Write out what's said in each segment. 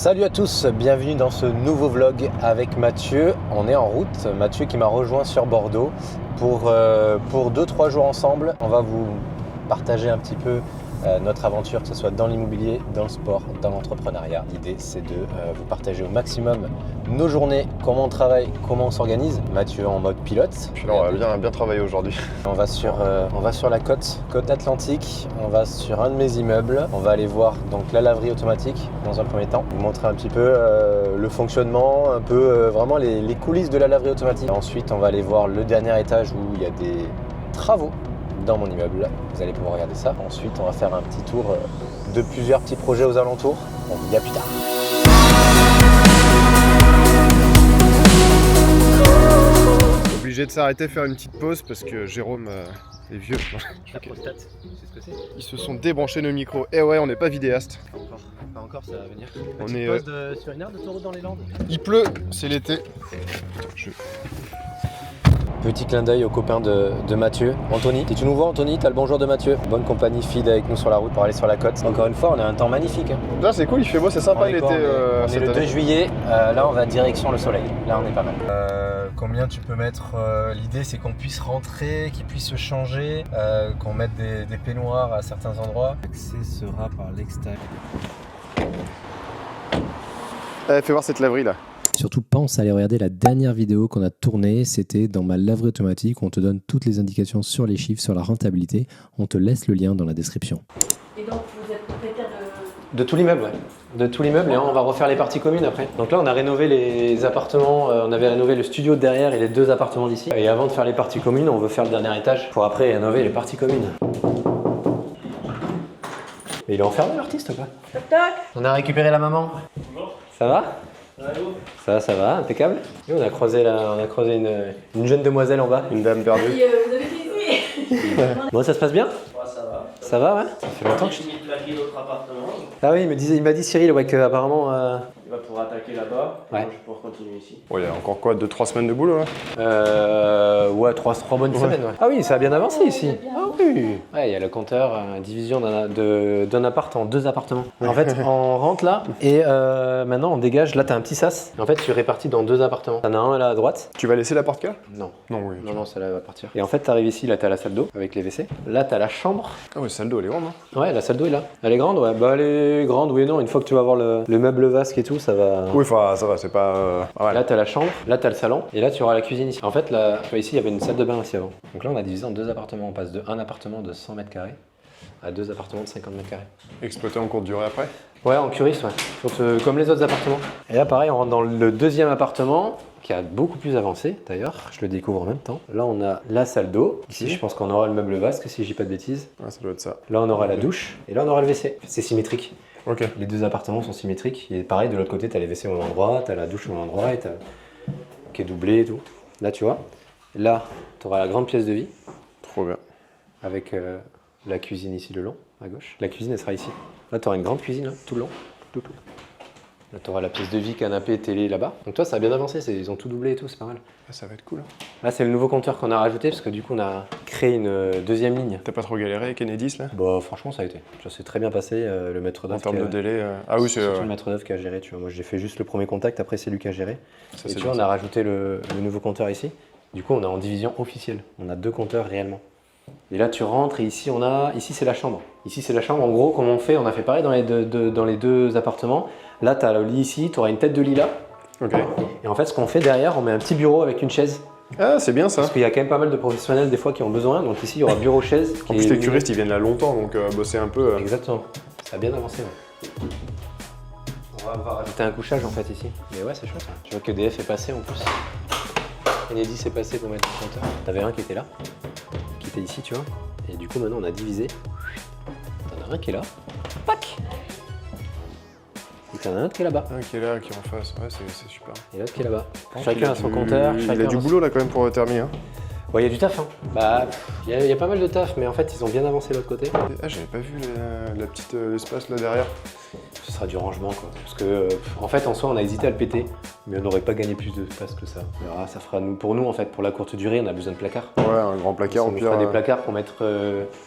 Salut à tous, bienvenue dans ce nouveau vlog avec Mathieu. On est en route, Mathieu qui m'a rejoint sur Bordeaux pour 2-3 jours ensemble. On va vous partager un petit peu notre aventure, que ce soit dans l'immobilier, dans le sport, dans l'entrepreneuriat. L'idée c'est de vous partager au maximum nos journées, comment on travaille, comment on s'organise. Mathieu en mode pilote. Puis là, on va bien travailler aujourd'hui. On va sur la côte atlantique, on va sur un de mes immeubles, on va aller voir donc la laverie automatique dans un premier temps, vous montrer un petit peu le fonctionnement, un peu vraiment les coulisses de la laverie automatique. Ensuite on va aller voir le dernier étage où il y a des travaux dans mon immeuble, vous allez pouvoir regarder ça. Ensuite on va faire un petit tour de plusieurs petits projets aux alentours. On vous dit à plus tard. Obligé de s'arrêter, faire une petite pause parce que Jérôme est vieux. La prostate, c'est ce que c'est. Ils se sont débranchés nos micros. Et ouais, on n'est pas vidéaste. Pas encore, ça va venir. On Petite est pause sur une heure d'autoroute dans les Landes. Il pleut, c'est l'été. Petit clin d'œil aux copains de Mathieu. Anthony, si tu nous vois Anthony, t'as le bonjour de Mathieu. Bonne compagnie, feed avec nous sur la route pour aller sur la côte. Encore une fois, on a un temps magnifique. Hein. Là c'est cool, il fait beau, c'est sympa l'été. On est le 2 juillet, là on va direction le soleil. Là on est pas mal. Combien tu peux mettre l'idée c'est qu'on puisse rentrer, qu'il puisse se changer, qu'on mette des peignoirs à certains endroits. L'accès sera par l'extérieur. Fais voir cette laverie là. Surtout pense à aller regarder la dernière vidéo qu'on a tournée, c'était dans ma laverie automatique, on te donne toutes les indications sur les chiffres, sur la rentabilité, on te laisse le lien dans la description. Et donc vous êtes propriétaire De tout l'immeuble, ouais. De tout l'immeuble et on va refaire les parties communes après. Donc là on a rénové les appartements, on avait rénové le studio de derrière et les 2 appartements d'ici. Et avant de faire les parties communes, on veut faire le dernier étage pour après rénover les parties communes. Mais il est enfermé l'artiste ou pas? Toc toc. On a récupéré la maman. Bonjour. Ça va? Ça va, impeccable. Et on a croisé une jeune demoiselle en bas. Une dame perdue. Vous avez fait ici. Bon, ça se passe bien? Ouais, ça va. Ça va, ouais? Ça fait longtemps que je... J'ai fini de plaquer l'autre appartement. Ah oui, il m'a dit Cyril, ouais, qu'apparemment... Il va pouvoir attaquer là-bas. Ouais. Moi, je vais pouvoir continuer ici. Bon, il y a encore quoi, 2-3 semaines de boulot là? Ouais, 3 bonnes semaines, ouais. Ah oui, ça a bien avancé ici. bien Ah oui. Ouais, il y a le compteur, division d'un appart en 2 appartements. En fait, on rentre là et maintenant on dégage. Là, t'as un petit sas. En fait, tu es réparti dans 2 appartements. T'en as un là à droite. Tu vas laisser la porte là? Non. Non, oui. Non, celle-là va partir. Et en fait, t'arrives ici, là, t'as la salle d'eau avec les WC. Là, t'as la chambre. Ah ouais, salle d'eau, elle est grande, hein? Ouais, la salle d'eau est là. Elle est grande, ouais. Bah, elle est grande, oui et non. Une fois que tu vas voir le meuble vasque et tout, ça va. Oui, enfin, ça va, c'est pas. Ah ouais. Là, t'as la chambre, là, t'as le salon, et là, tu auras la cuisine ici. En fait, là, tu vois, ici, il y avait une salle de bain aussi avant. Donc là, on a divisé en 2 appartements. On passe de un appartement de 100 mètres carrés à 2 appartements de 50 mètres carrés. Exploité en courte durée après? Ouais, en curiste, ouais. Donc, comme les autres appartements. Et là, pareil, on rentre dans le 2e appartement, qui a beaucoup plus avancé, d'ailleurs. Je le découvre en même temps. Là, on a la salle d'eau. Ici, je pense qu'on aura le meuble vasque, si je dis pas de bêtises. Ouais, ça doit être ça. Là, on aura la douche, et là, on aura le WC. C'est symétrique. Ok. Les 2 appartements sont symétriques. Et pareil, de l'autre côté, tu as les WC au même endroit, tu as la douche au même endroit, et qui est doublée et tout. Là, tu vois. Là, tu auras la grande pièce de vie, Trop bien. avec la cuisine ici le long, à gauche. La cuisine, elle sera ici. Là, tu auras une grande cuisine, là, tout le long. Tout. Là, tu auras la pièce de vie, canapé, télé là-bas. Donc toi, ça a bien avancé, ils ont tout doublé et tout, c'est pas mal. Ah, ça va être cool. Hein. Là, c'est le nouveau compteur qu'on a rajouté, parce que du coup, on a créé une 2e ligne. T'as pas trop galéré avec Enedis là? Bah, franchement, ça a été. Ça s'est très bien passé, le maître En d'œuvre. termes de délai. Ah oui, c'est. le maître d'œuvre qui a géré, tu vois. Moi, j'ai fait juste le premier contact, après, c'est lui qui a géré. Ça, Et c'est tu vois, on bien, a ça. rajouté le nouveau compteur ici. Du coup, on est en division officielle. On a 2 compteurs réellement. Et là, tu rentres et ici, c'est la chambre. Ici, c'est la chambre. En gros, comment on fait? On a fait pareil dans les 2 appartements. Là, tu as le lit ici, tu auras une tête de lit là. Ok. Et en fait, ce qu'on fait derrière, on met un petit bureau avec une chaise. Ah, c'est bien ça. Parce qu'il y a quand même pas mal de professionnels des fois qui ont besoin. Donc ici, il y aura bureau-chaise. En plus, les curistes, ils viennent là longtemps, donc bosser un peu. Exactement. Ça a bien avancé, ouais. On va rajouter un couchage en fait ici. Mais ouais, c'est chouette. Ça. Tu vois que DF est passé en plus. Enedis est passé pour mettre le compteur. T'avais un qui était là, qui était ici, tu vois. Et du coup, maintenant, on a divisé. T'en as un qui est là. Pac! Et t'en as un autre qui est là-bas. Un qui est là, qui est en face. Ouais, c'est super. Et l'autre qui est là-bas. Chacun a son compteur. Il Chacun a du boulot là quand même pour terminer. Hein. Ouais, il y a du taf. Hein. Bah, il y a pas mal de taf, mais en fait, ils ont bien avancé de l'autre côté. Ah, j'avais pas vu la petite espace là derrière. ce sera du rangement quoi. Parce que en fait en soi on a hésité à le péter, mais on n'aurait pas gagné plus de place que ça. Alors, ça fera pour nous en fait, pour la courte durée, on a besoin de placards. Ouais, un grand placard On au nous pire. fera des placards pour mettre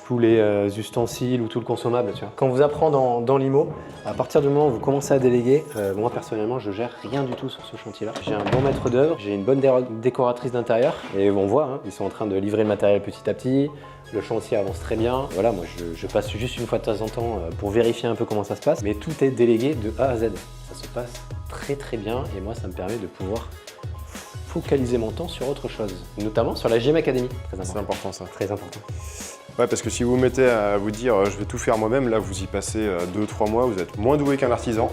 tous les ustensiles ou tout le consommable. Tu vois. Quand on vous apprend dans l'IMO, à partir du moment où vous commencez à déléguer, moi personnellement je gère rien du tout sur ce chantier-là. J'ai un bon maître d'œuvre, j'ai une bonne décoratrice d'intérieur et on voit, hein, ils sont en train de livrer le matériel petit à petit. Le chantier avance très bien. Voilà, moi je passe juste une fois de temps en temps pour vérifier un peu comment ça se passe, mais tout est délégué de A à Z. Ça se passe très très bien et moi ça me permet de pouvoir focaliser mon temps sur autre chose, notamment sur la GM Academy. C'est important ça. Très important. Ouais, parce que si vous vous mettez à vous dire je vais tout faire moi-même, là vous y passez 2-3 mois, vous êtes moins doué qu'un artisan.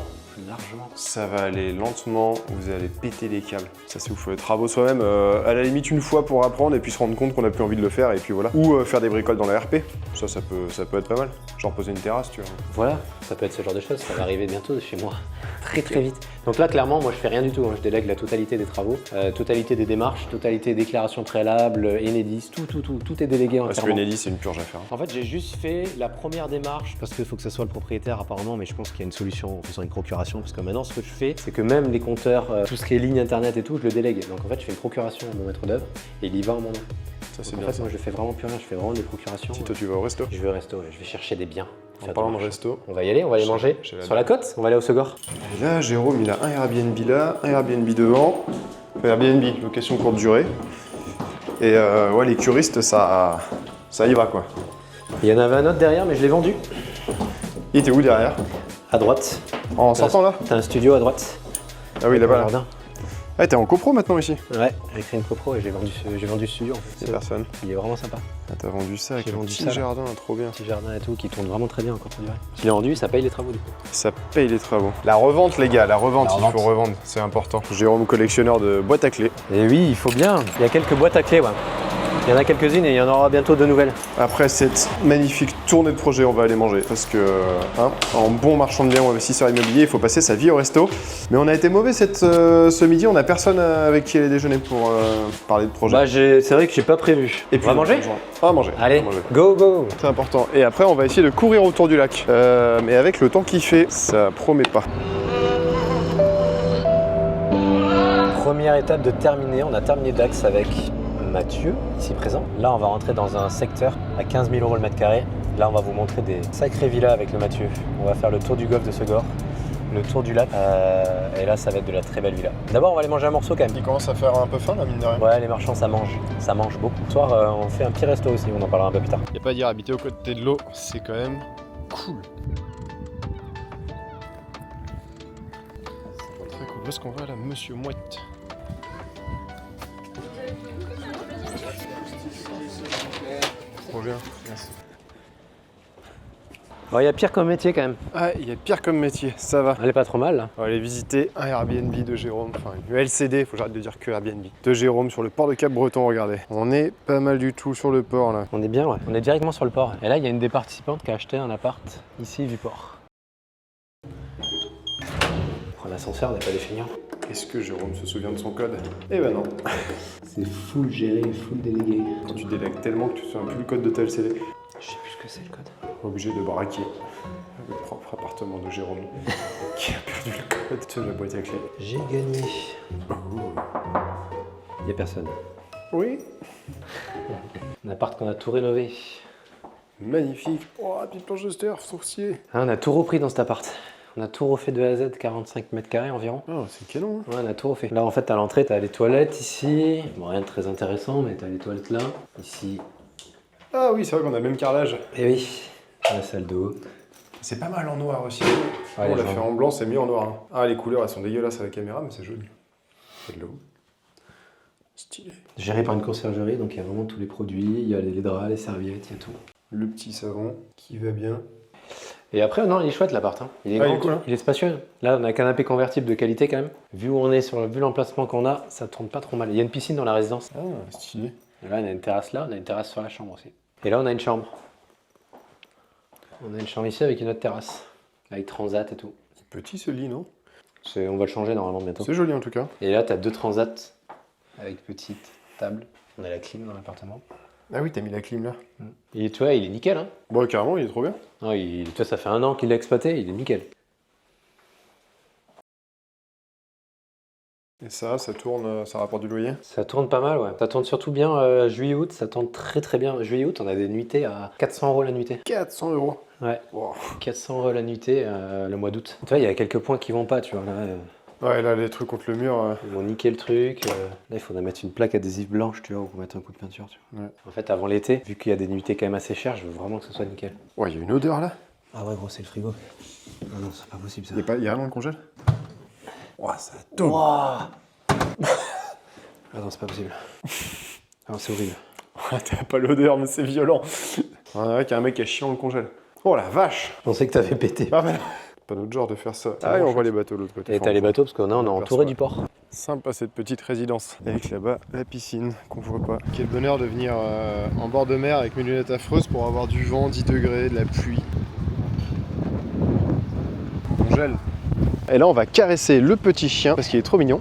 Largement. Ça va aller lentement, vous allez péter les câbles. Ça c'est ouf, les travaux soi-même, à la limite une fois pour apprendre et puis se rendre compte qu'on n'a plus envie de le faire et puis voilà. Ou faire des bricoles dans la RP, ça peut être pas mal. Genre poser une terrasse, tu vois. Voilà, ça peut être ce genre de choses, ça va arriver bientôt chez moi, très très vite. Donc là clairement moi je fais rien du tout, hein. Je délègue la totalité des travaux, totalité des démarches, totalité des déclarations préalables, Enedis, tout est délégué entièrement. Parce que Enedis c'est une purge à faire. En fait j'ai juste fait la première démarche parce qu'il faut que ce soit le propriétaire apparemment, mais je pense qu'il y a une solution en faisant une procuration parce que maintenant ce que je fais c'est que même les compteurs, tout ce qui est ligne internet et tout, je le délègue. Donc en fait je fais une procuration à mon maître d'œuvre et il y va en mon nom. Ça c'est Donc, bien. en fait moi je fais vraiment plus rien, je fais vraiment des procurations. Si toi tu vas au resto. Je vais au resto, ouais. Je vais chercher des biens. En parlant de resto. On va y aller, on va aller manger J'ai la sur la côte, on va aller au Segor. Et là, Jérôme, il a un Airbnb là, un Airbnb devant. Enfin, Airbnb, location courte durée. Et ouais, les curistes, ça y va quoi. Il y en avait un autre derrière, mais je l'ai vendu. Il était où derrière? À droite. En sortant là? T'as un studio à droite. Ah oui, là-bas. Là. Jardin. Ah, t'es en copro maintenant ici? Ouais, j'ai créé une copro et j'ai vendu ce studio en fait. C'est personne. Il est vraiment sympa. Ah, t'as vendu ça avec J'ai un vendu petit ça, là. jardin, trop bien. Petit jardin et tout qui tourne vraiment très bien encore pour durer. Je l'ai vendu, ça paye les travaux du coup. Ça paye les travaux. La revente, les gars, la revente, La il revente. faut revendre, c'est important. Jérôme, collectionneur de boîtes à clés. Et oui, il faut bien. Il y a quelques boîtes à clés, ouais. Il y en a quelques-unes et il y en aura bientôt de nouvelles. Après cette magnifique tournée de projet, on va aller manger. Parce que, hein, en bon marchand de biens ou investisseur immobilier, il faut passer sa vie au resto. Mais on a été mauvais ce midi, on n'a personne avec qui aller déjeuner pour parler de projet. Bah c'est vrai que j'ai pas prévu. Et puis, on va manger? On va manger. Allez, on va manger. go. C'est important. Et après, on va essayer de courir autour du lac. Mais avec le temps qu'il fait, ça promet pas. Première étape de terminer, on a terminé Dax avec Mathieu, ici présent. Là, on va rentrer dans un secteur à 15 000 € le mètre carré. Là, on va vous montrer des sacrées villas avec le Mathieu. On va faire le tour du golfe de Segor, le tour du lac. Et là, ça va être de la très belle villa. D'abord, on va aller manger un morceau quand même. Il commence à faire un peu faim, la mine de rien. Ouais, les marchands, ça mange beaucoup. Ce soir, on fait un petit resto aussi, on en parlera un peu plus tard. Y a pas à dire, habiter aux côtés de l'eau, c'est quand même cool. Très cool. Où est-ce qu'on va là, Monsieur Mouette? Trop bien, merci. Bon, il y a pire comme métier quand même. Ah, il y a pire comme métier, ça va. Elle est pas trop mal là. On va aller visiter un Airbnb de Jérôme, enfin une LCD, faut que j'arrête de dire que Airbnb. De Jérôme sur le port de Cap-Breton, regardez. On est pas mal du tout sur le port là. On est bien, ouais. On est directement sur le port. Et là, il y a une des participantes qui a acheté un appart ici du port. Prends l'ascenseur, on n'est pas des feignants. Est-ce que Jérôme se souvient de son code? Eh ben non. C'est full géré, full délégué. Quand tu délègues tellement que tu te souviens plus le code de ta LCD. Je sais plus ce que c'est le code. Obligé de braquer le propre appartement de Jérôme qui a perdu le code de la boîte à clés. J'ai gagné. Il y a personne. Oui. Un appart qu'on a tout rénové. Magnifique. Oh, petite planche de surf, sourcier. Ah, on a tout repris dans cet appart. On a tout refait de A à Z, 45 mètres carrés environ. Oh, c'est canon. Hein. Ouais, on a tout refait. Là, en fait, à l'entrée, t'as les toilettes ici. Bon, rien de très intéressant, mais t'as les toilettes là. Ici. Ah oui, c'est vrai qu'on a le même carrelage. Et oui, la salle d'eau. C'est pas mal en noir aussi. Ouais, on les l'a fait en blanc, c'est mieux en noir. Hein. Ah, les couleurs, elles sont dégueulasses à la caméra, mais c'est joli. C'est de l'eau. Stylé. Géré par une conciergerie, donc il y a vraiment tous les produits. Il y a les draps, les serviettes, il y a tout. Le petit savon qui va bien. Et après, non, il est chouette l'appart. Hein. Il est Ah, il grand, est cool, hein. il est spacieux. Là, on a un canapé convertible de qualité quand même. Vu où on est, vu l'emplacement qu'on a, ça tourne pas trop mal. Il y a une piscine dans la résidence. Ah, stylé. Et là, on a une terrasse là, on a une terrasse sur la chambre aussi. Et là, on a une chambre. On a une chambre ici avec une autre terrasse. Avec transat et tout. Petit ce lit, non? On va le changer normalement bientôt. C'est joli en tout cas. Et là, tu as 2 transats avec petite table. On a la clim dans l'appartement. Ah oui, t'as mis la clim là. Et tu vois, il est nickel. Hein. Bon, carrément, il est trop bien. Non, tu vois, ça fait 1 an qu'il l'a exploité, il est nickel. Et ça tourne, ça rapporte du loyer? Ça tourne pas mal, ouais. Ça tourne surtout bien juillet-août, ça tourne très très bien. Juillet-août, on a des nuitées à 400 € la nuitée. 400 € Ouais, Wow. 400 € la nuitée le mois d'août. Tu vois, il y a quelques points qui vont pas, tu vois. Là, Ouais, là, les trucs contre le mur. ils vont niquer le truc. Là, il faudrait mettre une plaque adhésive blanche, tu vois, ou mettre un coup de peinture, tu vois. Ouais. En fait, avant l'été, vu qu'il y a des nuitées quand même assez chères, je veux vraiment que ce soit nickel. Ouais, il y a une odeur là. Ah ouais, gros, c'est le frigo. Ah non, c'est pas possible ça. Il y a rien dans le congèle? Ouah, ça Wow. tombe. Ah non, c'est pas possible. Ah non, c'est horrible. Ouais, t'as pas l'odeur, mais c'est violent. On dirait qu'il y a un mec qui a chié dans le congèle. Oh la vache! Je pensais que t'avais pété. Ah, mais pas notre genre de faire ça. Ah, et on voit les bateaux de l'autre côté. Et t'as les bateaux parce qu'on est entouré du port. Sympa cette petite résidence. Avec là-bas la piscine qu'on voit pas. Quel bonheur de venir en bord de mer avec mes lunettes affreuses pour avoir du vent, 10 degrés, de la pluie. On gèle. Et là on va caresser le petit chien parce qu'il est trop mignon.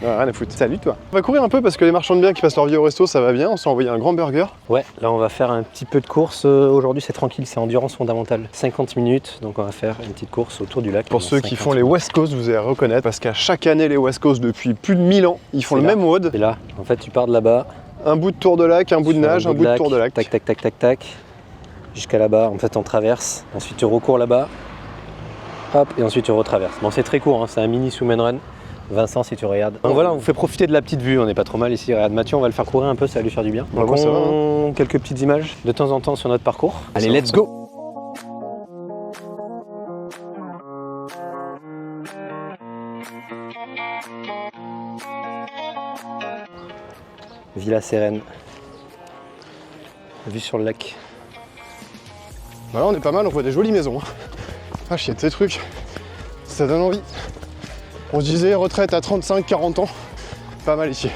Ah, rien à foutre. Salut toi. On va courir un peu parce que les marchands de biens qui passent leur vie au resto ça va bien. On s'est envoyé un grand burger. Ouais, là on va faire un petit peu de course. Aujourd'hui c'est tranquille, c'est endurance fondamentale. 50 minutes, donc on va faire une petite course autour du lac. Pour ceux qui font les West Coast, vous allez reconnaître parce qu'à chaque année les West Coast depuis plus de 1000 ans, ils font le même WOD. Et là, en fait tu pars de là-bas. Un bout de tour de lac, un bout de nage, un bout de tour de lac. Tac, tac, tac, tac, tac. Jusqu'à là-bas, en fait on traverse. Ensuite tu recours là-bas. Hop, et ensuite tu retraverses. Bon c'est très court, hein, c'est un mini swim and run. Vincent, si tu regardes. Donc voilà, on vous fait profiter de la petite vue, on n'est pas trop mal ici. Regarde, Mathieu, on va le faire courir un peu, ça va lui faire du bien. Donc moi, ça va, quelques petites images de temps en temps sur notre parcours. Allez, let's go! Villa Sérène. Vue sur le lac. Voilà, on est pas mal, on voit des jolies maisons. Ah, chier de ces trucs, ça donne envie. On se disait retraite à 35-40 ans, pas mal ici.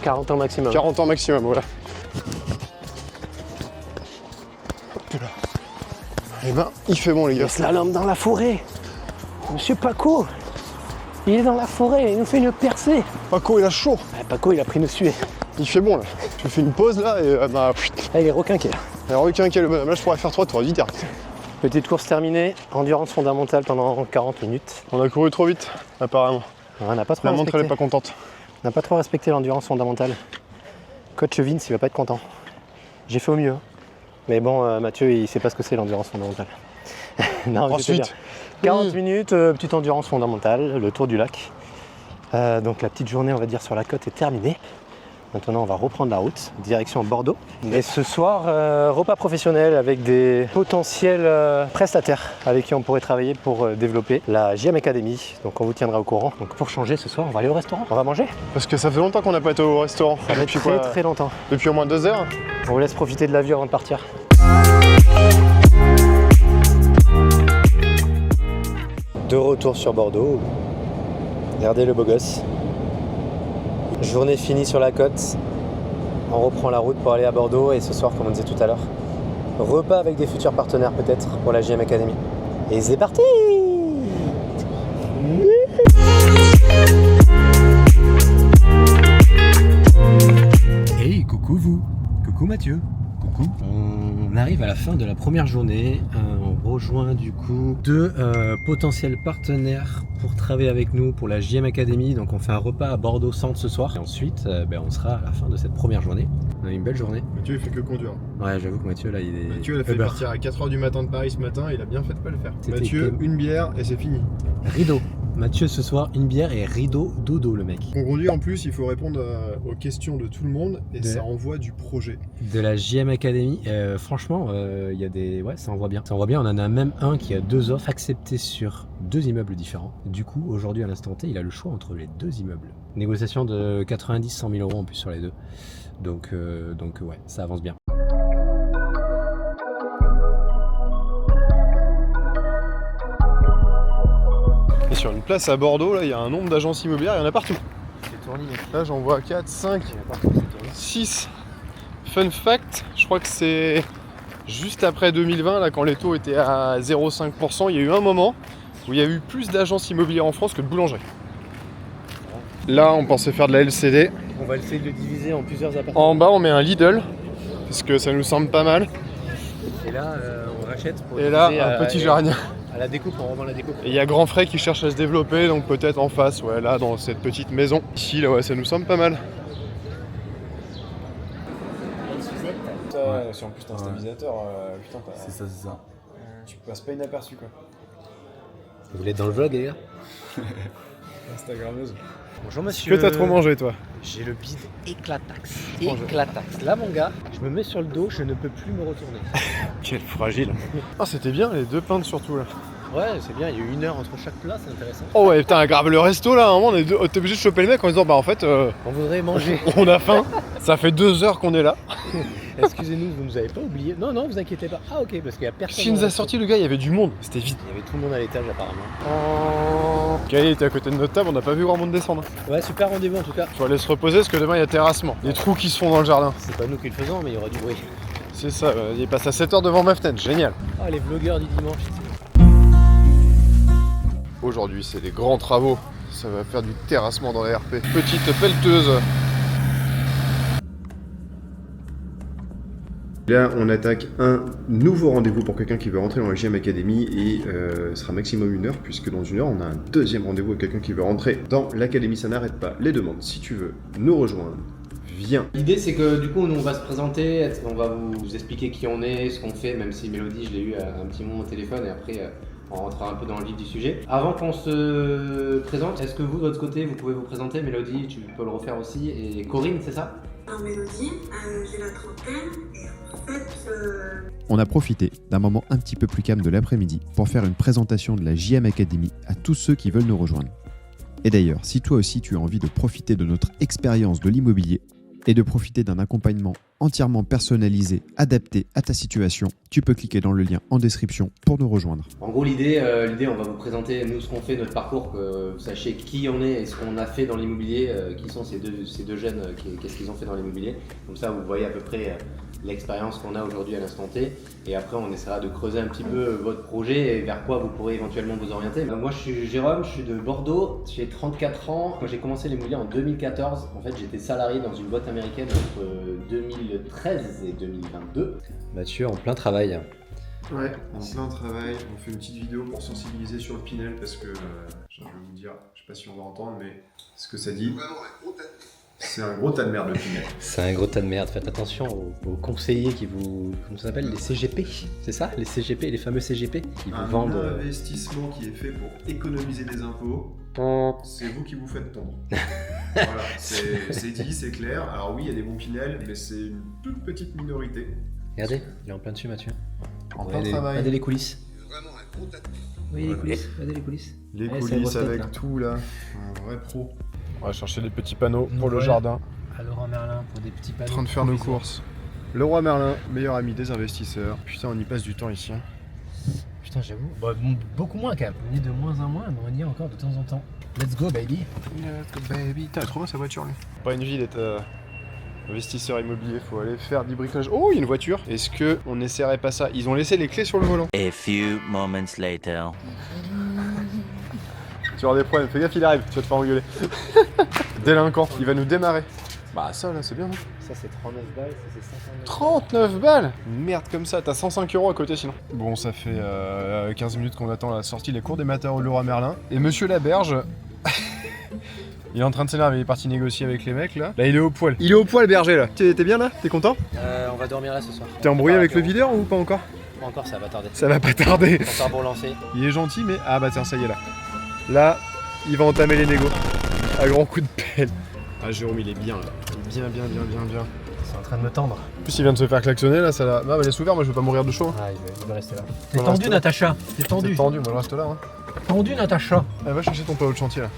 40 ans maximum. 40 ans maximum, voilà. Hop là. Eh ben, il fait bon les gars. Le slalom dans la forêt. Monsieur Paco, il est dans la forêt, il nous fait une percée. Paco, il a chaud. Ah, Paco, il a pris une suée. Il fait bon là. Je fais une pause là et bah, Ah, il est requinqué. alors aucun quel bonhomme. Là, je pourrais faire 3 tours vite direct. Petite course terminée, endurance fondamentale pendant 40 minutes. On a couru trop vite, apparemment. On n'a pas trop La montre, elle est respecté. pas contente. On n'a pas trop respecté l'endurance fondamentale. Coach Vince, il va pas être content. J'ai fait au mieux. Mais bon, Mathieu, il sait pas ce que c'est l'endurance fondamentale. Non, mais c'était Ensuite, bien. 40 minutes, petite endurance fondamentale, le tour du lac. Donc la petite journée, on va dire, sur la côte est terminée. Maintenant, on va reprendre la route, direction Bordeaux. Et ce soir, repas professionnel avec des potentiels prestataires avec qui on pourrait travailler pour développer la JM Academy. Donc on vous tiendra au courant. Donc pour changer, ce soir, on va aller au restaurant. On va manger. parce que ça fait longtemps qu'on n'a pas été au restaurant. Ça va être très très longtemps. Depuis au moins 2 heures. On vous laisse profiter de la vue avant de partir. De retour sur Bordeaux. Regardez le beau gosse. Journée finie sur la côte. On reprend la route pour aller à Bordeaux et ce soir, comme on disait tout à l'heure, repas avec des futurs partenaires peut-être pour la JM Academy. Et c'est parti! Hey, coucou vous! Coucou Mathieu! Coucou! On arrive à la fin de la première journée. On rejoint du coup 2 potentiels partenaires pour travailler avec nous pour la JM Academy. Donc on fait un repas à Bordeaux Centre ce soir. Et ensuite, on sera à la fin de cette première journée. On a une belle journée. Mathieu, il fait que conduire. Ouais, j'avoue que Mathieu là, il est. Mathieu, il a fait Uber. partir à 4h du matin de Paris ce matin, il a bien fait de pas le faire. C'était Mathieu, que- une bière et c'est fini. Rideau. Mathieu ce soir, une bière et rideau dodo le mec. Pour conduire en plus, il faut répondre aux questions de tout le monde et De- ça envoie du projet. De la JM Academy, franchement, il y a des. Ouais, ça envoie bien. Ça envoie bien, on en a même un qui a 2 offres acceptées sur 2 immeubles différents. Du coup, aujourd'hui, à l'instant T, il a le choix entre les 2 immeubles. Négociation de 90-100 000 euros en plus sur les 2. Donc ouais, ça avance bien. Et sur une place à Bordeaux, là, il y a un nombre d'agences immobilières, il y en a partout. C'est tourné, mec. Là, j'en vois 4, 5, 6. Fun fact, je crois que c'est juste après 2020, là, quand les taux étaient à 0,5%, il y a eu un moment où il y a eu plus d'agences immobilières en France que de boulangeries. Là, on pensait faire de la LCD. On va essayer de le diviser en plusieurs appartements. En bas, on met un Lidl, parce que ça nous semble pas mal. Et là, on rachète pour Et là, diviser un petit jardin. À la découpe, on revend la découpe. Et il y a Grand Frais qui cherche à se développer, donc peut-être en face, ouais, là, dans cette petite maison. Ici, là, ouais, ça nous semble pas mal. Ouais, si en plus t'as un stabilisateur, putain, C'est ça. tu passes pas inaperçu quoi. Vous voulez être dans le vlog, les gars? Instagrammeuse. Bonjour monsieur. Que t'as trop mangé, toi? J'ai le bide éclatax. Éclatax. Là, mon gars, je me mets sur le dos, je ne peux plus me retourner. Quel fragile. Ah, c'était bien, les 2 pintes surtout, là. Ouais, c'est bien, il y a eu 1 heure entre chaque plat, c'est intéressant. Oh ouais, putain, grave, le resto, là, à un moment, t'es obligé de choper le mec en disant, bah en fait, On voudrait manger. on a faim. Ça fait 2 heures qu'on est là. Excusez-nous, vous nous avez pas oublié. Non, vous inquiétez pas. Ah ok, parce qu'il y a personne. Qui nous dans a le sorti le gars, il y avait du monde, c'était vite. Il y avait tout le monde à l'étage apparemment. Kali était à côté de notre table, on n'a pas vu grand monde descendre. Ouais, super rendez-vous en tout cas. Faut aller se reposer parce que demain il y a terrassement. Des trous qui se font dans le jardin. C'est pas nous qui le faisons, mais il y aura du bruit. C'est ça, il passe à 7h devant ma fenêtre, génial. Ah, les vlogueurs du dimanche. Aujourd'hui, c'est des grands travaux. Ça va faire du terrassement dans la RP. Petite pelleteuse. Là, on attaque un nouveau rendez-vous pour quelqu'un qui veut rentrer dans la JM Academy et ce sera maximum 1 heure puisque dans 1 heure, on a un deuxième rendez-vous avec quelqu'un qui veut rentrer dans l'Académie. Ça n'arrête pas. Les demandes, si tu veux nous rejoindre, viens. L'idée c'est que du coup nous on va se présenter, on va vous expliquer qui on est, ce qu'on fait, même si Mélodie je l'ai eu un petit moment au téléphone et après on rentrera un peu dans le vif du sujet. Avant qu'on se présente, est-ce que vous de votre côté vous pouvez vous présenter? Mélodie, tu peux le refaire aussi, et Corinne, c'est ça? Mélodie, j'ai la trentaine et en fait... On a profité d'un moment un petit peu plus calme de l'après-midi pour faire une présentation de la JM Academy à tous ceux qui veulent nous rejoindre. Et d'ailleurs, si toi aussi tu as envie de profiter de notre expérience de l'immobilier et de profiter d'un accompagnement entièrement personnalisé, adapté à ta situation, tu peux cliquer dans le lien en description pour nous rejoindre. En gros l'idée on va vous présenter nous ce qu'on fait, notre parcours, que vous sachiez qui on est et ce qu'on a fait dans l'immobilier, qui sont ces deux jeunes, qu'est-ce qu'ils ont fait dans l'immobilier. Comme ça vous voyez à peu près l'expérience qu'on a aujourd'hui à l'instant T, et après on essaiera de creuser un petit peu votre projet et vers quoi vous pourrez éventuellement vous orienter. Moi je suis Jérôme, je suis de Bordeaux, j'ai 34 ans. Moi j'ai commencé l'immobilier en 2014, en fait j'étais salarié dans une boîte américaine entre 2013 et 2022. Mathieu, en plein travail. Ouais, en plein travail. On fait une petite vidéo pour sensibiliser sur le Pinel parce que, je vais vous dire, je sais pas si on va entendre, mais ce que ça dit, c'est un gros tas de merde le Pinel. C'est un gros tas de merde. Faites attention aux conseillers qui vous... Comment ça s'appelle? Les CGP, c'est ça? Les CGP, les fameux CGP qui vous vendent... Un investissement qui est fait pour économiser des impôts, c'est vous qui vous faites tondre. Voilà, c'est dit, c'est clair. Alors oui, il y a des bons Pinel, mais c'est une toute petite minorité. Regardez, il est en plein dessus, Mathieu. En plein travail. Regardez les coulisses. Oui, les Voilà. coulisses. Regardez les coulisses. Les Ouais, c'est la coulisses grosse tête, avec là. tout là. Un vrai pro. On va chercher des petits panneaux pour le Ouais. jardin. À Laurent Merlin pour des petits En panneaux. train de faire nos courses. Le roi Merlin, meilleur ami des investisseurs. Putain, on y passe du temps ici. Hein. Putain j'avoue, beaucoup moins quand même. On est de moins en moins, mais on y est encore de temps en temps. Let's go baby. Baby, t'as trop bien sa voiture lui. Pas une vie d'être investisseur immobilier, faut aller faire du bricolage. Oh, il y a une voiture. Est-ce que on n'essaierait pas ça? Ils ont laissé les clés sur le volant. A few moments later. Tu auras des problèmes, fais gaffe, il arrive, tu vas te faire engueuler. Délinquant, il va nous démarrer. Bah ça là, c'est bien. Hein. Ça c'est 39 balles, ça c'est 59. 39 balles. Merde comme ça, t'as 105 € à côté sinon. Bon, ça fait 15 minutes qu'on attend la sortie des cours des matériaux de Leroy Merlin. Et Monsieur Laberge, il est en train de s'énerver, il est parti négocier avec les mecs là. Là, il est au poil. Il est au poil, Berger là. T'es bien là? T'es content? On va dormir là ce soir. T'es embrouillé avec le videur ou pas encore? Pas encore, ça va tarder. Ça va pas tarder. Encore pour lancer. Il est gentil, mais. Ah bah tiens, ça y est là. Là, il va entamer les négos. À grands coups de pelle. Ah, Jérôme, il est bien là. Il est bien. C'est en train de me tendre. En plus, il vient de se faire klaxonner là, ça l'a. Ah, bah laisse ouvert, moi je vais pas mourir de chaud. Ah, il va rester là. T'es On tendu reste là. Natacha. T'es tendu. C'est tendu, moi je reste là. Hein. Tendu Natacha. Ah, va chercher ton panneau de chantier là.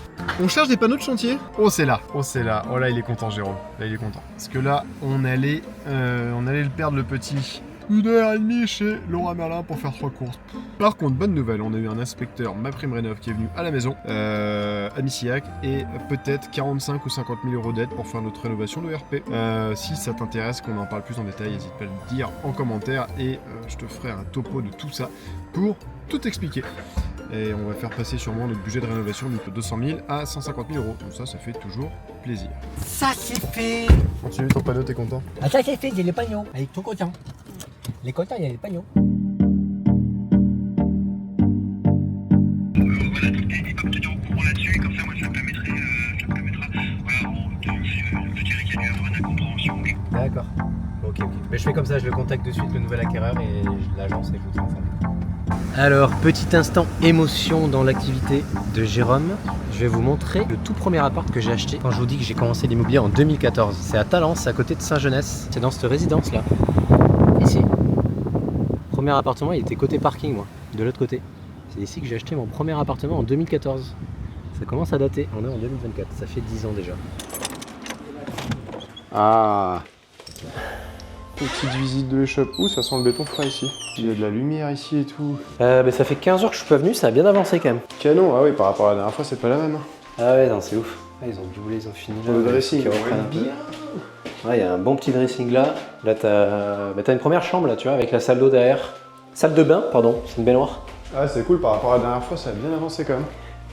On cherche des panneaux de chantier. Oh c'est là. Oh là il est content Jérôme. Là il est content. Parce que là on allait le perdre le petit. 1h30 chez Leroy Merlin pour faire 3 courses. Par contre, bonne nouvelle, on a eu un inspecteur MaPrimeRénov qui est venu à la maison, à Missillac, et peut-être 45 ou 50 000 € d'aide pour faire notre rénovation de RP. Si ça t'intéresse, qu'on en parle plus en détail, n'hésite pas à le dire en commentaire et je te ferai un topo de tout ça pour tout expliquer. Et on va faire passer sûrement notre budget de rénovation de 200 000 à 150 000 €. Donc ça fait toujours plaisir. Ça c'est fait. Continue ton panneau, t'es content? Ah ça c'est fait, il y a les panneaux. Avec tout content. Les contents, il y a les panneaux. D'accord. Ok. Mais je fais comme ça, je le contacte de suite, le nouvel acquéreur, et l'agence, et je vous tiens informé. Alors, petit instant émotion dans l'activité de Jérôme. Je vais vous montrer le tout premier appart que j'ai acheté quand je vous dis que j'ai commencé l'immobilier en 2014. C'est à Talence, à côté de Saint-Genès. C'est dans cette résidence-là. Ici. Premier appartement, il était côté parking, moi, de l'autre côté. C'est ici que j'ai acheté mon premier appartement en 2014. Ça commence à dater. On est en 2024, ça fait 10 ans déjà. Ah. Petite visite de l'échoppe. Ouh, ça sent le béton frais ici. Il y a de la lumière ici et tout. Ça fait 15 jours que je suis pas venu, ça a bien avancé quand même. Canon, ah oui, par rapport à la dernière fois, c'est pas la même. Ah ouais, non, c'est ouf. Ah, ils ont doublé, ils ont fini. Le dressing, qui reprennent un peu. Ouais, il y a un bon petit dressing là. Là, t'as une première chambre là, tu vois, avec la salle d'eau derrière. Salle de bain, pardon, c'est une baignoire. Ah, c'est cool, par rapport à la dernière fois, ça a bien avancé quand même.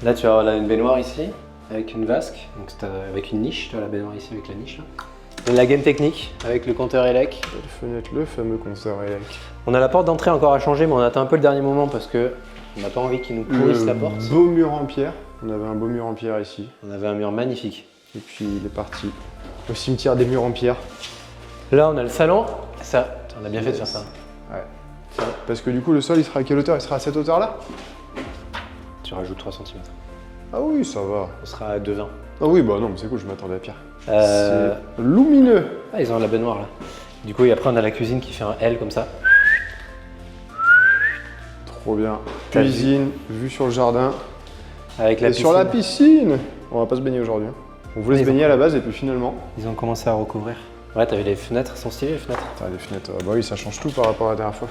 Là, tu as une baignoire ici, avec une vasque, donc avec une niche, tu vois la baignoire ici avec la niche là. Et la gaine technique, avec le compteur ELEC. Belle fenêtre, le fameux compteur ELEC. On a la porte d'entrée encore à changer, mais on attend un peu le dernier moment parce que on n'a pas envie qu'ils nous pourrissent la porte. Beau mur en pierre. On avait un beau mur en pierre ici. On avait un mur magnifique. Et puis il est parti au cimetière des murs en pierre. Là, on a le salon. Ça, on a bien fait de faire ça. Ouais. Parce que du coup, le sol, il sera à quelle hauteur? Il sera à cette hauteur-là? Tu rajoutes 3 cm. Ah oui, ça va. On sera à 2,20. Ah oui, bah non, mais c'est cool, je m'attendais à pire. C'est lumineux. Ah, ils ont la baignoire là. Du coup, et après, on a la cuisine qui fait un L comme ça. Trop bien. Cuisine, vue sur le jardin. Avec la et piscine. sur la piscine. On va pas se baigner aujourd'hui. On voulait se baigner à la base et puis finalement. Ils ont commencé à recouvrir. Ouais, t'avais les fenêtres, elles sont stylées les fenêtres. Ah, les fenêtres, bah oui, ça change tout par rapport à la dernière fois.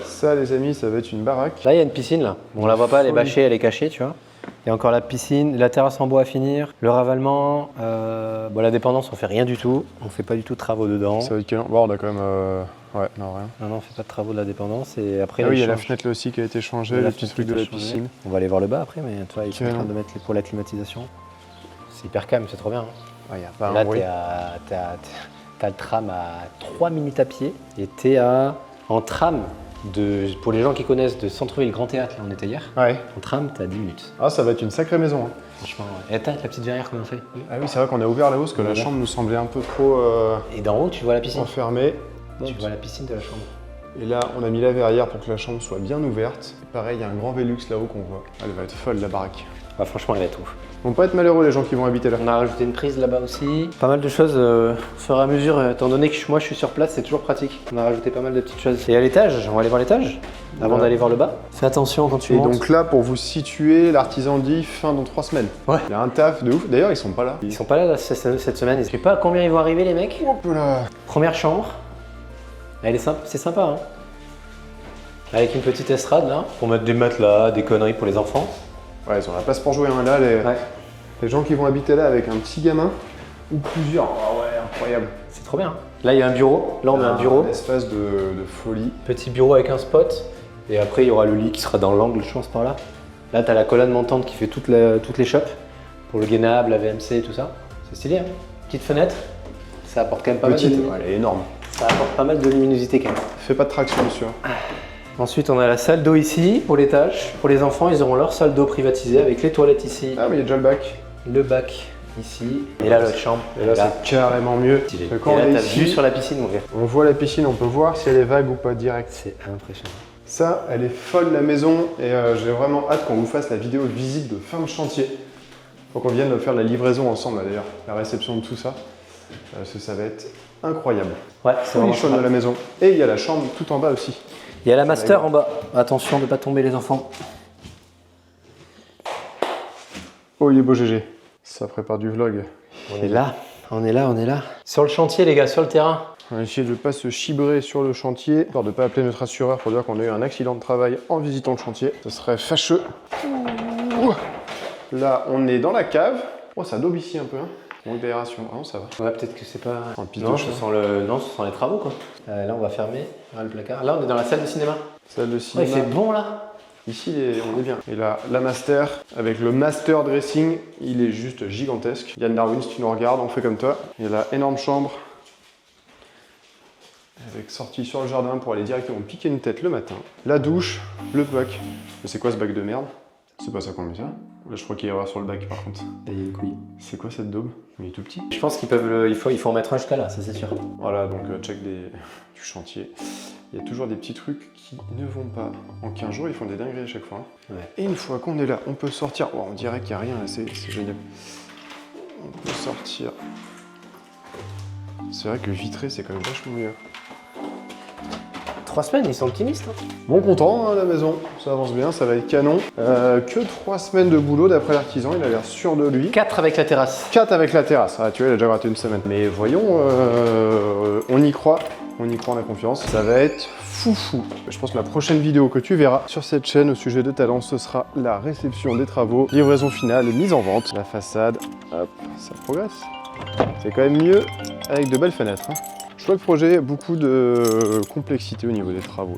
Ça, les amis, ça va être une baraque. Là, il y a une piscine là. Bon, on la voit pas, elle est bâchée, elle est cachée, tu vois. Il y a encore la piscine, la terrasse en bois à finir, le ravalement. Bon, la dépendance, on fait rien du tout. On fait pas du tout de travaux dedans. Ça va être quel an? Bon, on a quand même. Ouais, non, rien. Non, on fait pas de travaux de la dépendance. Et après, Ah oui, il y a la fenêtre là aussi qui a été changée, le petit truc de la piscine. On va aller voir le bas après, mais toi, ils sont en train de mettre pour la climatisation. C'est hyper calme, c'est trop bien. Hein. Ouais, y a pas là, un bruit. t'as le tram à 3 minutes à pied et t'es en tram. Pour les gens qui connaissent de Centre-Ville Grand Théâtre, là on était hier, Ouais. en tram t'as 10 minutes. Ah, ça va être une sacrée maison. Hein. Franchement, ouais. Et t'as la petite verrière qu'on a fait. Ah oui, c'est vrai qu'on a ouvert là-haut parce que la chambre nous semblait un peu trop Et d'en haut, tu vois la piscine. enfermée. Tu vois la piscine de la chambre. Et là, on a mis la verrière pour que la chambre soit bien ouverte. Et pareil, il y a un grand Velux là-haut qu'on voit. Elle va être folle, la baraque. Ah, franchement, elle est ouf. Ils vont pas être malheureux les gens qui vont habiter là. On a rajouté une prise là-bas aussi. Pas mal de choses au fur et à mesure, étant donné que moi je suis sur place, c'est toujours pratique. On a rajouté pas mal de petites choses. Et à l'étage, on va aller voir l'étage avant d'aller voir le bas. Fais attention quand tu Et montes. donc là, pour vous situer, l'artisan dit fin dans 3 semaines. Ouais. Il a un taf de ouf. D'ailleurs, ils sont pas là. Ils sont pas là cette semaine. Je sais pas à combien ils vont arriver les mecs. Hop là. Première chambre. Elle est sympa, c'est sympa hein. Avec une petite estrade là, pour mettre des matelas, des conneries pour les enfants. Ouais, ils ont la place pour jouer. Hein. Là, les gens qui vont habiter là avec un petit gamin ou plusieurs. Oh ouais, incroyable. C'est trop bien. Là, il y a un bureau. Là, on met un bureau. Un espace de folie. Petit bureau avec un spot. Et après, il y aura le lit qui sera dans l'angle, je pense, par là. Là, tu as la colonne montante qui fait toutes les shops. Pour le Guénab, la VMC et tout ça. C'est stylé, hein. Petite fenêtre. Ça apporte quand même pas mal de luminosité. Elle est énorme. Ça apporte pas mal de luminosité quand même. Fais pas de traction dessus. Hein. Ensuite, on a la salle d'eau ici pour l'étage. Pour les enfants, ils auront leur salle d'eau privatisée avec les toilettes ici. Ah, mais il y a déjà le bac. Le bac ici. Et là, la chambre. Et là, c'est carrément mieux. Et Parce que quand là, on est t'as ici, vue sur la piscine, mon gars. on voit la piscine, on peut voir si elle est vague ou pas direct. C'est impressionnant. Ça, elle est folle la maison et j'ai vraiment hâte qu'on vous fasse la vidéo de visite de fin de chantier. Faut qu'on vienne faire la livraison ensemble là, d'ailleurs, la réception de tout ça. Ça va être incroyable. Ouais, c'est vraiment Folichonne de la maison. Et il y a la chambre tout en bas aussi. Il y a la master en bas. Attention de ne pas tomber les enfants. Oh, il est beau GG. Ça prépare du vlog. On est là, on est là, on est là. Sur le chantier les gars, sur le terrain. On va essayer de ne pas se chibrer sur le chantier, de ne pas appeler notre assureur pour dire qu'on a eu un accident de travail en visitant le chantier. Ce serait fâcheux. Ouh. Là, on est dans la cave. Oh, ça daube ici un peu. Hein. Manque d'aération. Ah non, ça va. Ouais, peut-être que c'est pas... Un piste non, de je chat. sens les travaux quoi. Là, on va fermer le placard. Là, on est dans la salle de cinéma. Salle de Ouais, cinéma. il fait bon là. Ici, on est bien. Et là, la master, avec le master dressing, il est juste gigantesque. Yann Darwin, si tu nous regardes, on fait comme toi. Il y a la énorme chambre, avec sortie sur le jardin pour aller directement piquer une tête le matin. La douche, le bac. Mais c'est quoi ce bac de merde? C'est pas ça qu'on met ça. Là, je crois qu'il y a erreur sur le bac par contre. Et couilles. C'est quoi cette daube? Il est tout petit. Je pense qu'il faut en mettre un jusqu'à là, ça c'est sûr. Voilà, donc check du chantier. Il y a toujours des petits trucs qui ne vont pas. En 15 jours, ils font des dingueries à chaque fois. Ouais. Et une fois qu'on est là, on peut sortir. Oh, on dirait qu'il n'y a rien, c'est génial. On peut sortir. C'est vrai que le vitré, c'est quand même vachement mieux. 3 semaines, ils sont optimistes. Hein. Bon, content, hein, la maison. Ça avance bien, ça va être canon. Que 3 semaines de boulot d'après l'artisan, il a l'air sûr de lui. 4 avec la terrasse. 4 avec la terrasse. Ah, tu vois, il a déjà raté une semaine. Mais voyons, on y croit. On y croit, on a confiance. Ça va être foufou. Je pense que la prochaine vidéo que tu verras sur cette chaîne au sujet de Talent, ce sera la réception des travaux, livraison finale, mise en vente, la façade. Hop, ça progresse. C'est quand même mieux avec de belles fenêtres. Hein. Chouette projet, beaucoup de complexité au niveau des travaux.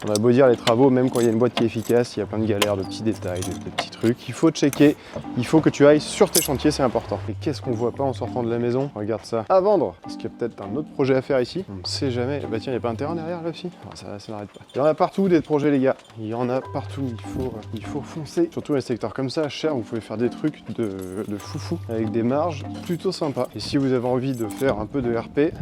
On a beau dire les travaux, même quand il y a une boîte qui est efficace, il y a plein de galères, de petits détails, de petits trucs. Il faut checker, il faut que tu ailles sur tes chantiers, c'est important. Et qu'est-ce qu'on voit pas en sortant de la maison? Regarde ça. À vendre. Parce qu'il y a peut-être un autre projet à faire ici. On ne sait jamais. Bah tiens, il n'y a pas un terrain derrière là aussi? Ça n'arrête pas. Il y en a partout des projets les gars. Il y en a partout. Il faut foncer. Surtout dans les secteurs comme ça, cher, vous pouvez faire des trucs de foufou avec des marges plutôt sympas. Et si vous avez envie de faire un peu de RP,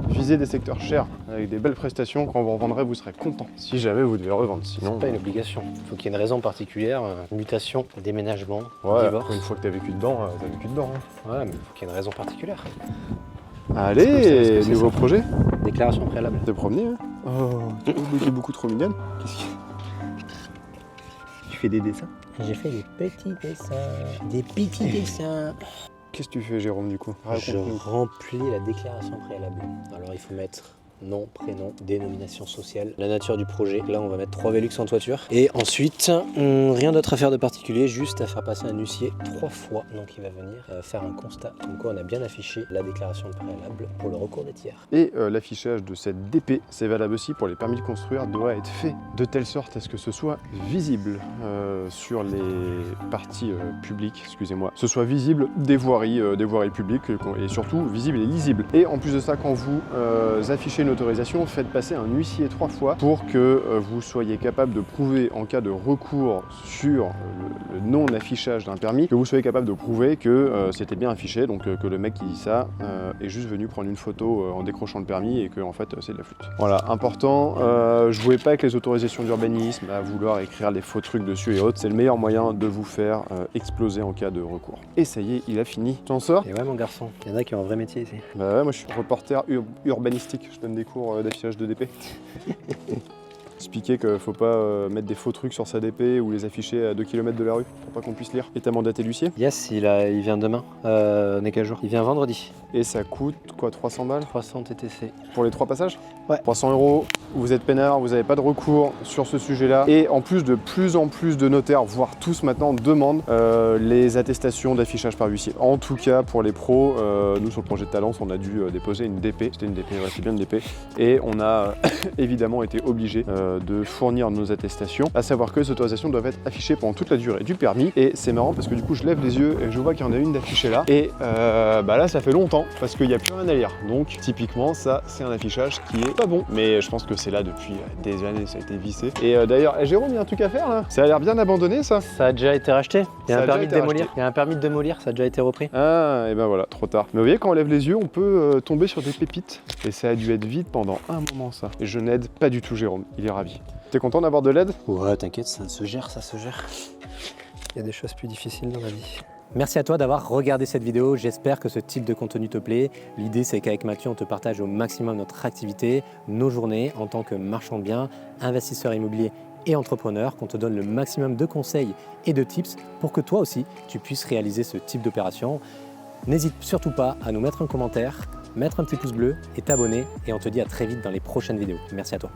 visez des secteurs chers avec des belles prestations. Quand vous revendrez, vous serez content. Si jamais vous devez revendre, sinon. C'est pas une obligation. Il faut qu'il y ait une raison particulière, mutation, déménagement, Ouais, divorce. une fois que t'as vécu dedans, t'as vécu dedans. Hein. Ouais, mais il faut qu'il y ait une raison particulière. Allez, nouveau projet. Déclaration préalable. T'es promené, hein? Oh, t'es beaucoup trop mignonne. Qu'est-ce qu'il y a? Tu fais des dessins? J'ai fait des petits dessins. Des petits dessins. Qu'est-ce que tu fais, Jérôme, du coup? Je remplis la déclaration préalable. Alors il faut mettre nom, prénom, dénomination sociale, la nature du projet. Là, on va mettre 3 Velux en toiture. Et ensuite, rien d'autre à faire de particulier, juste à faire passer un huissier 3 fois. Donc il va venir faire un constat comme quoi on a bien affiché la déclaration préalable pour le recours des tiers. Et l'affichage de cette DP, c'est valable aussi pour les permis de construire, doit être fait de telle sorte à ce que ce soit visible sur les parties publiques, excusez-moi. Ce soit visible des voiries publiques et surtout visible et lisible. Et en plus de ça, quand vous affichez une autorisation, faites passer un huissier 3 fois pour que vous soyez capable de prouver en cas de recours sur le non-affichage d'un permis, que vous soyez capable de prouver que c'était bien affiché, donc que le mec qui dit ça est juste venu prendre une photo en décrochant le permis et que en fait c'est de la flûte. Voilà, important, jouez pas avec les autorisations d'urbanisme à vouloir écrire des faux trucs dessus et autres, c'est le meilleur moyen de vous faire exploser en cas de recours. Et ça y est, il a fini. Tu en sors? Et ouais mon garçon, il y en a qui ont un vrai métier ici. Bah ouais, moi je suis reporter urbanistique, je donne des cours d'affichage de DP. Expliquer qu'il faut pas mettre des faux trucs sur sa DP ou les afficher à 2 km de la rue pour pas qu'on puisse lire. Et t'as mandaté l'huissier? Yes, il vient demain, on est quel jour? Il vient vendredi. Et ça coûte quoi, 300 balles? 300 TTC. Pour les 3 passages? Ouais. 300 €, vous êtes peinard, vous n'avez pas de recours sur ce sujet-là. Et en plus de notaires, voire tous maintenant, demandent les attestations d'affichage par huissier. En tout cas, pour les pros, nous sur le projet de Talence, on a dû déposer une DP. C'était une DP, ouais, c'est bien une DP. Et on a évidemment été obligé de fournir nos attestations, à savoir que les autorisations doivent être affichées pendant toute la durée du permis. Et c'est marrant parce que du coup, je lève les yeux et je vois qu'il y en a une d'affichée là. Et bah là, ça fait longtemps parce qu'il n'y a plus rien à lire. Donc, typiquement, ça, c'est un affichage qui est pas bon. Mais je pense que c'est là depuis des années, ça a été vissé. Et d'ailleurs, Jérôme, il y a un truc à faire là. Ça a l'air bien abandonné, ça. Ça a déjà été racheté. Il y a un permis de démolir. Il y a un permis de démolir, ça a déjà été repris. Ah, et ben voilà, trop tard. Mais vous voyez, quand on lève les yeux, on peut tomber sur des pépites. Et ça a dû être vide pendant un moment, ça. Et je n'aide pas du tout Jérôme, il est ravi. T'es content d'avoir de l'aide? Ouais, t'inquiète, ça se gère, ça se gère. Il y a des choses plus difficiles dans la vie. Merci à toi d'avoir regardé cette vidéo, j'espère que ce type de contenu te plaît. L'idée c'est qu'avec Mathieu on te partage au maximum notre activité, nos journées en tant que marchand de biens, investisseur immobilier et entrepreneur, qu'on te donne le maximum de conseils et de tips pour que toi aussi tu puisses réaliser ce type d'opération. N'hésite surtout pas à nous mettre un commentaire, mettre un petit pouce bleu et t'abonner et on te dit à très vite dans les prochaines vidéos. Merci à toi.